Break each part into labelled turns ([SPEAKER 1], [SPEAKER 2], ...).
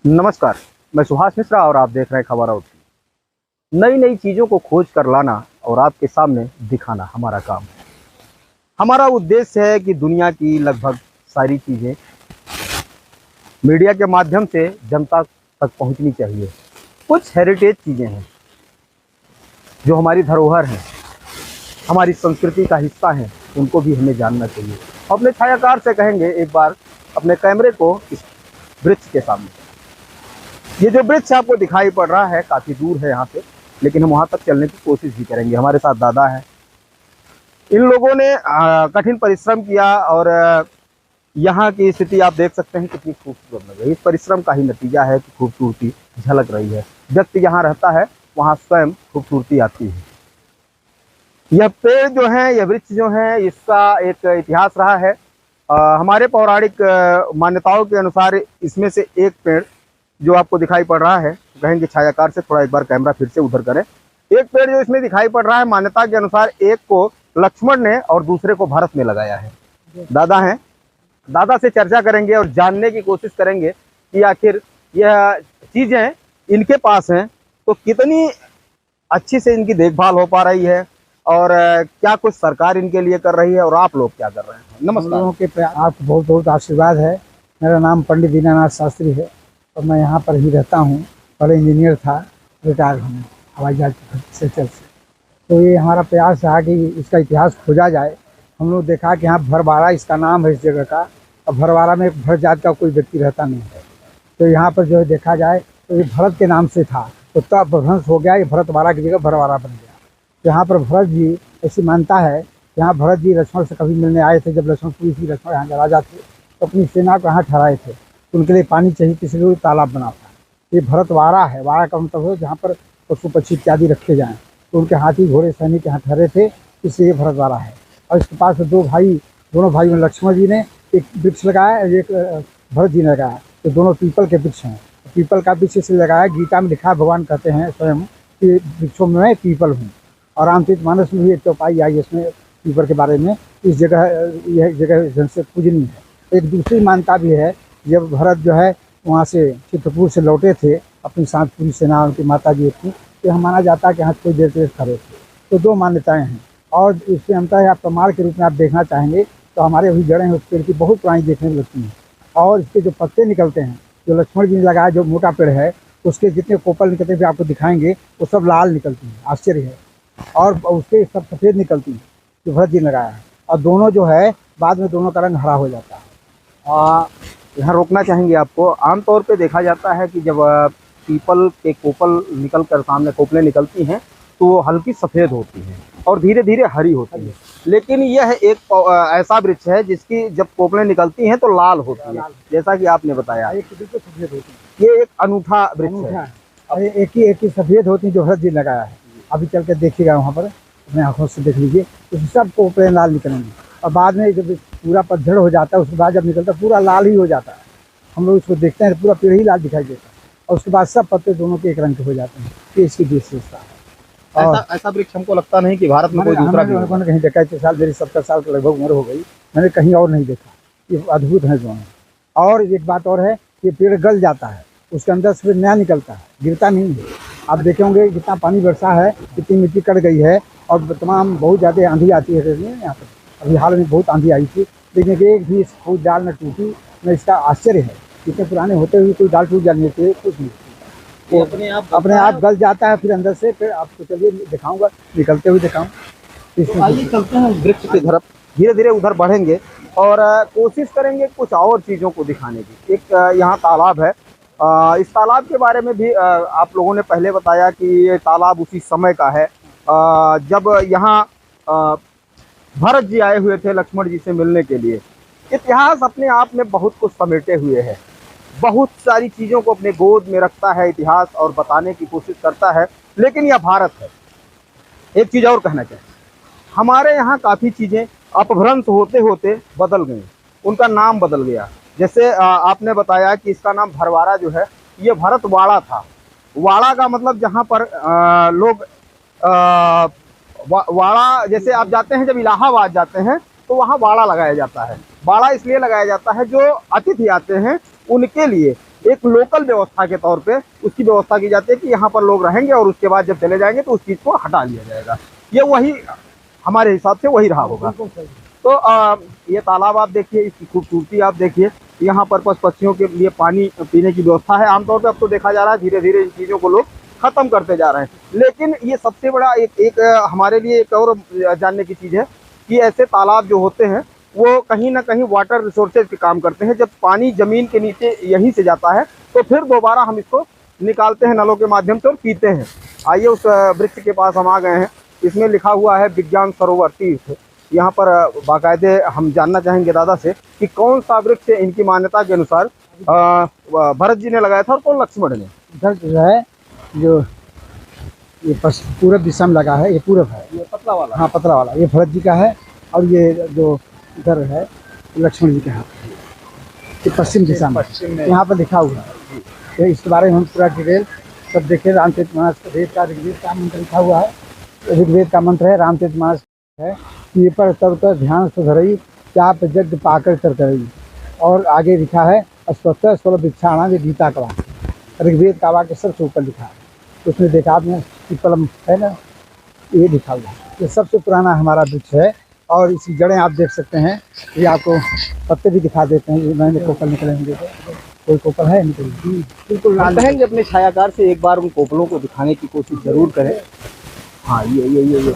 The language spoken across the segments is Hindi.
[SPEAKER 1] नमस्कार। मैं सुहास मिश्रा और आप देख रहे हैं खबर आउट। नई नई चीज़ों को खोज कर लाना और आपके सामने दिखाना हमारा काम है। हमारा उद्देश्य है कि दुनिया की लगभग सारी चीज़ें मीडिया के माध्यम से जनता तक पहुंचनी चाहिए। कुछ हेरिटेज चीज़ें हैं जो हमारी धरोहर हैं, हमारी संस्कृति का हिस्सा हैं, उनको भी हमें जानना चाहिए। अपने छायाकार से कहेंगे एक बार अपने कैमरे को इस वृक्ष के सामने। ये जो वृक्ष आपको दिखाई पड़ रहा है काफ़ी दूर है यहाँ से, लेकिन हम वहाँ तक चलने की कोशिश भी करेंगे। हमारे साथ दादा हैं। इन लोगों ने कठिन परिश्रम किया और यहाँ की स्थिति आप देख सकते हैं कितनी खूबसूरत लग रही है। इस परिश्रम का ही नतीजा है कि खूबसूरती झलक रही है। व्यक्ति यहाँ रहता है वहाँ स्वयं खूबसूरती आती है। यह पेड़ जो है, यह वृक्ष जो है, इसका एक इतिहास रहा है। हमारे पौराणिक मान्यताओं के अनुसार इसमें से एक पेड़ जो आपको दिखाई पड़ रहा है, कहेंगे छायाकार से थोड़ा एक बार कैमरा फिर से उधर करें। एक पेड़ जो इसमें दिखाई पड़ रहा है, मान्यता के अनुसार एक को लक्ष्मण ने और दूसरे को भरत ने लगाया है। दादा हैं, दादा से चर्चा करेंगे और जानने की कोशिश करेंगे कि आखिर यह चीज़ें इनके पास हैं तो कितनी अच्छी से इनकी देखभाल हो पा रही है और क्या कुछ सरकार इनके लिए कर रही है और आप लोग क्या कर रहे हैं।
[SPEAKER 2] हम
[SPEAKER 1] नमस्कार।
[SPEAKER 2] लोगों के आपको बहुत बहुत आशीर्वाद है। मेरा नाम पंडित दीनानाथ शास्त्री है और मैं यहाँ पर ही रहता हूँ। पहले इंजीनियर था, रिटायर हूँ हवाई जहाज सेक्टर से। तो ये हमारा प्रयास रहा कि इसका इतिहास खोजा जाए। हम लोग देखा कि यहाँ भरवाड़ा इसका नाम है इस जगह का, और भरवाड़ा में भरत जात का कोई व्यक्ति रहता नहीं है। तो यहाँ पर जो है देखा जाए तो ये भरत के नाम से था, तो तब भ्रंश हो गया, ये भरतवाड़ा की जगह भरवाड़ा बन गया। यहाँ पर भरत जी, ऐसी मानता है, यहाँ भरत जी लक्ष्मण से कभी मिलने आए थे। जब लक्ष्मणपुरी थी, लक्ष्मण यहाँ राजा थे, तो अपनी सेना को यहाँ ठहराए थे। उनके लिए पानी चाहिए, किसी को तालाब बना था। ये भरतवाड़ा है। वाड़ा का मतलब है जहाँ पर पशु पक्षी इत्यादि रखे जाएँ। तो उनके हाथी घोड़े सैनिक यहाँ ठहरे थे, इसलिए ये भरतवाड़ा है। और इसके पास दोनों भाइयों ने, लक्ष्मण जी ने एक वृक्ष लगाया और एक भरत जी ने लगाया। तो दोनों पीपल के वृक्ष हैं। पीपल का वृक्ष इसलिए लगाया, गीता में लिखा है, भगवान कहते हैं स्वयं कि वृक्षों में मैं पीपल हूँ। और रामचरितमानस में भी एक चौपाई आई इसमें पीपल के बारे में। इस जगह, यह जगह जन से पूजनीय है। एक दूसरी मान्यता भी है, जब भरत जो है वहाँ से चित्रकूट से लौटे थे अपनी साथ पूरी सेना, उनकी माता जी थी, तो यह माना जाता है कि यहाँ कोई देर खड़े थे। तो दो मान्यताएँ हैं। और इससे अंतर है, आप प्रमाण के रूप में आप देखना चाहेंगे तो हमारे अभी जड़ें उस पेड़ की बहुत पुरानी देखने में लगती हैं। और इसके जो पत्ते निकलते हैं, जो लक्ष्मण जी ने लगाया, जो मोटा पेड़ है, उसके जितने कोपल निकलते हैं आपको दिखाएंगे, वो सब लाल निकलती हैं। आश्चर्य है। और उसके सब सफ़ेद निकलती हैं जो भरत जी ने लगाया है। और दोनों जो है बाद में दोनों का रंग हरा हो जाता है।
[SPEAKER 1] यहाँ रोकना चाहेंगे आपको। आमतौर पे देखा जाता है कि जब पीपल के कोपल निकल कर सामने कोपलें निकलती हैं तो वो हल्की सफ़ेद होती हैं और धीरे धीरे हरी होती है। लेकिन यह एक ऐसा वृक्ष है जिसकी जब कोपलें निकलती हैं तो लाल होती है, जैसा कि आपने बताया।
[SPEAKER 2] एक बिल्कुल सफ़ेद होती है।
[SPEAKER 1] ये एक अनूठा वृक्ष है।
[SPEAKER 2] और एक ही सफ़ेद होती है जो भरत जी ने लगाया है। अभी चल के देखिएगा, वहाँ पर अपने आँखों से देख लीजिए, तो सब कोपले लाल निकलेंगे। और बाद में जब पूरा पतझड़ हो जाता है, उसके बाद जब निकलता है पूरा लाल ही हो जाता है। हम लोग उसको देखते हैं, पूरा पेड़ ही लाल दिखाई देता है। और उसके बाद सब पत्ते दोनों के एक रंग के हो जाते हैं। ये इसकी विशेषता है।
[SPEAKER 1] ऐसा वृक्ष हमको लगता नहीं कि भारत में कोई दूसरा भी होगा।
[SPEAKER 2] कहीं देखा, 30 साल, मेरी 70 साल के लगभग उम्र हो गई, मैंने कहीं और नहीं देखा। ये अद्भुत है दोनों। और एक बात और है, ये पेड़ गल जाता है, उसके अंदर से नया निकलता है, गिरता नहीं है। आप देखे होंगे जितना पानी बरसा है, कितनी मिट्टी कट गई है। और तमाम बहुत ज़्यादा आंधी आती है यहाँ पर। अभी हाल में बहुत आंधी आई थी, लेकिन एक भी कोई डाल न टूटी न। इसका आश्चर्य है, इतने पुराने होते हुए कोई डाल टूट जाने से कुछ नहीं। वो अपने आप गल जाता है फिर अंदर से। फिर आपको चलिए दिखाऊंगा, निकलते हुए दिखाऊँ।
[SPEAKER 1] तो आइए चलते हैं वृक्ष की तरफ, धीरे धीरे उधर बढ़ेंगे और कोशिश करेंगे कुछ और चीज़ों को दिखाने की। एक यहाँ तालाब है। इस तालाब के बारे में भी आप लोगों ने पहले बताया कि ये तालाब उसी समय का है जब यहाँ भरत जी आए हुए थे लक्ष्मण जी से मिलने के लिए। इतिहास अपने आप में बहुत कुछ समेटे हुए है, बहुत सारी चीज़ों को अपने गोद में रखता है इतिहास और बताने की कोशिश करता है। लेकिन यह भारत है। एक चीज़ और कहना चाहिए, हमारे यहाँ काफ़ी चीज़ें अपभ्रंश होते होते बदल गई, उनका नाम बदल गया। जैसे आपने बताया कि इसका नाम भरवाड़ा जो है, ये भरतवाड़ा था। वाड़ा का मतलब जहाँ पर लोग वाड़ा, जैसे आप जाते हैं जब इलाहाबाद जाते हैं तो वहाँ वाड़ा लगाया जाता है। वाड़ा इसलिए लगाया जाता है जो अतिथि आते हैं उनके लिए, एक लोकल व्यवस्था के तौर पे उसकी व्यवस्था की जाती है कि यहाँ पर लोग रहेंगे और उसके बाद जब चले जाएंगे तो उस चीज़ को हटा लिया जाएगा। ये वही हमारे हिसाब से वही रहा होगा। तो ये तालाब आप देखिए, इसकी खूबसूरती आप देखिए। यहाँ पर पशु पक्षियों के लिए पानी पीने की व्यवस्था है। आमतौर पे अब तो देखा जा रहा है धीरे धीरे इन चीज़ों को लोग ख़त्म करते जा रहे हैं। लेकिन ये सबसे बड़ा एक हमारे लिए एक और जानने की चीज़ है कि ऐसे तालाब जो होते हैं वो कहीं ना कहीं वाटर रिसोर्सेज के काम करते हैं। जब पानी ज़मीन के नीचे यहीं से जाता है तो फिर दोबारा हम इसको निकालते हैं नलों के माध्यम से और पीते हैं। आइए उस वृक्ष के पास हम आ गए हैं। इसमें लिखा हुआ है विज्ञान सरोवर तीर्थ। यहाँ पर बाकायदे हम जानना चाहेंगे दादा से कि कौन सा वृक्ष इनकी मान्यता के अनुसार भरत जी ने लगाया था और कौन लक्ष्मण ने।
[SPEAKER 2] इधर जो है जो ये पूरब दिशा में लगा है, ये पूरब है,
[SPEAKER 1] ये पतला वाला।
[SPEAKER 2] हाँ पतला वाला, ये भरत जी का है। और ये जो इधर है लक्ष्मण जी के हाथ, ये पश्चिम दिशा में यहाँ पर लिखा हुआ है। तो इसके बारे में हम पूरा डिटेल सब देखे। रामचरितमानस वेद का ऋग्वेद का मंत्र लिखा हुआ है। ऋग्वेद का मंत्र है, रामचरितमानस है कि पर तब तक ध्यान सुधरई चाप यज्ञ पाकर चरकरई। और आगे लिखा है अस्वत्थ स्वर भिक्षाणा, ये गीता का वाक्य, ऋग्वेद का वाक्य सबसे ऊपर लिखा है। उसमें देखा आपने पीपल है ना, ये लिखा हुआ है। ये सबसे पुराना हमारा वृक्ष है और इसकी जड़ें आप देख सकते हैं। ये आपको पत्ते भी दिखा देते हैं। ये मैंने कोपल निकलेंगे, कोई कोपल है निकली
[SPEAKER 1] बिल्कुल कहेंगे अपने छायाकार से एक बार उन कोपलों को दिखाने की कोशिश जरूर करें। हाँ ये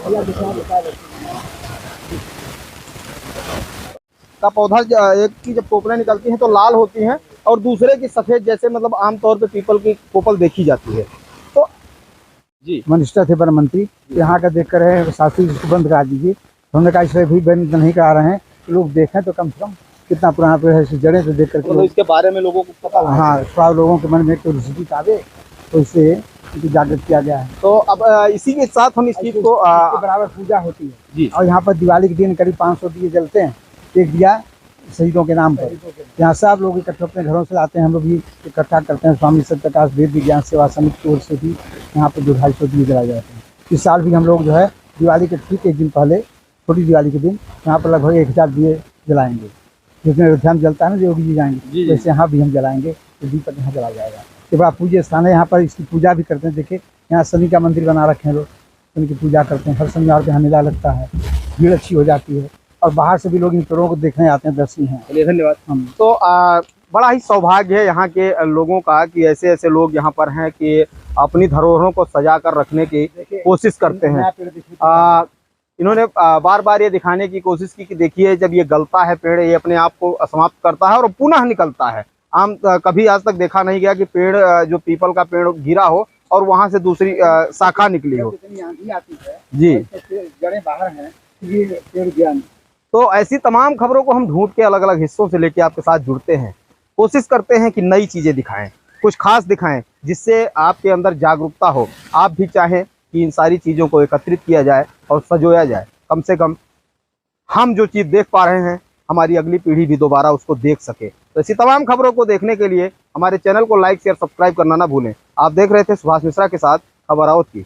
[SPEAKER 1] का पौधा एक की जब कोपलें निकलती हैं तो लाल होती हैं और दूसरे की सफ़ेद, जैसे मतलब आमतौर पे पीपल की कोपल देखी जाती है। तो जी
[SPEAKER 2] मिनिस्टर थे वन मंत्री, यहाँ का देख कर है शास्त्री जी बंद करा दीजिए। उन्होंने कहा इसलिए भी बंद नहीं करा रहे हैं, लोग देखें तो कम से कम कितना पुराना पेड़ है, इसकी जड़ें तो देख करके
[SPEAKER 1] इसके बारे में लोगों को पता है।
[SPEAKER 2] हाँ, थोड़ा लोगों के मन में क्यूरियोसिटी आवे तो इससे इनको जागृत किया गया है।
[SPEAKER 1] तो अब इसी के साथ हम इस चीज़ को
[SPEAKER 2] इसके बराबर पूजा होती है
[SPEAKER 1] जी।
[SPEAKER 2] और यहाँ पर दिवाली के दिन करीब 500 दिए जलते हैं, एक दिया शहीदों के नाम पर। यहाँ सब लोग इकट्ठे अपने घरों से लाते हैं, हम लोग भी इकट्ठा करते हैं। स्वामी सत्यप्रकाश वेद विज्ञान सेवा समिति की ओर से भी यहाँ पर 250 दिए जलाए जाते हैं। इस साल भी हम लोग जो है दिवाली के ठीक एक दिन पहले, छोटी दिवाली के दिन, यहाँ पर लगभग 1000 दिए जलाएंगे। जिसमें अयोध्या में जलता है ना, योगी जी जाएंगे, वैसे यहाँ भी हम जलाएंगे। तो दीपक यहाँ जलाया जाएगा। ये बड़ा पूज्य स्थान है, यहाँ पर इसकी पूजा भी करते हैं। देखिए यहाँ शनि का मंदिर बना रखे हैं लोग, शनि की पूजा करते हैं। हर शनिवार पे यहाँ मेला लगता है, भीड़ अच्छी हो जाती है और बाहर से भी लोग इन पेड़ों को देखने आते हैं, दर्शी हैं।
[SPEAKER 1] चलिए धन्यवाद। तो बड़ा ही सौभाग्य है यहाँ के लोगों का कि ऐसे ऐसे लोग यहाँ पर हैं कि अपनी धरोहरों को सजा कर रखने की कोशिश करते हैं। इन्होंने बार बार ये दिखाने की कोशिश की कि देखिए जब ये गलता है पेड़, ये अपने आप को समाप्त करता है और पुनः निकलता है। कभी आज तक देखा नहीं गया कि पेड़ जो पीपल का पेड़ गिरा हो और वहां से दूसरी शाखा निकली हो।
[SPEAKER 2] आंधी आती है
[SPEAKER 1] जी,
[SPEAKER 2] जड़ें बाहर हैं, ये पेड़ ज्ञान।
[SPEAKER 1] तो ऐसी तमाम खबरों को हम ढूंढ के अलग अलग हिस्सों से लेके आपके साथ जुड़ते हैं, कोशिश करते हैं कि नई चीजें दिखाएं, कुछ खास दिखाएं जिससे आपके अंदर जागरूकता हो। आप भी चाहें कि इन सारी चीज़ों को एकत्रित किया जाए और सजोया जाए। कम से कम हम जो चीज़ देख पा रहे हैं हमारी अगली पीढ़ी भी दोबारा उसको देख सके। तो ऐसी तमाम खबरों को देखने के लिए हमारे चैनल को लाइक शेयर सब्सक्राइब करना ना भूलें। आप देख रहे थे सुभाष मिश्रा के साथ खबर आउट की।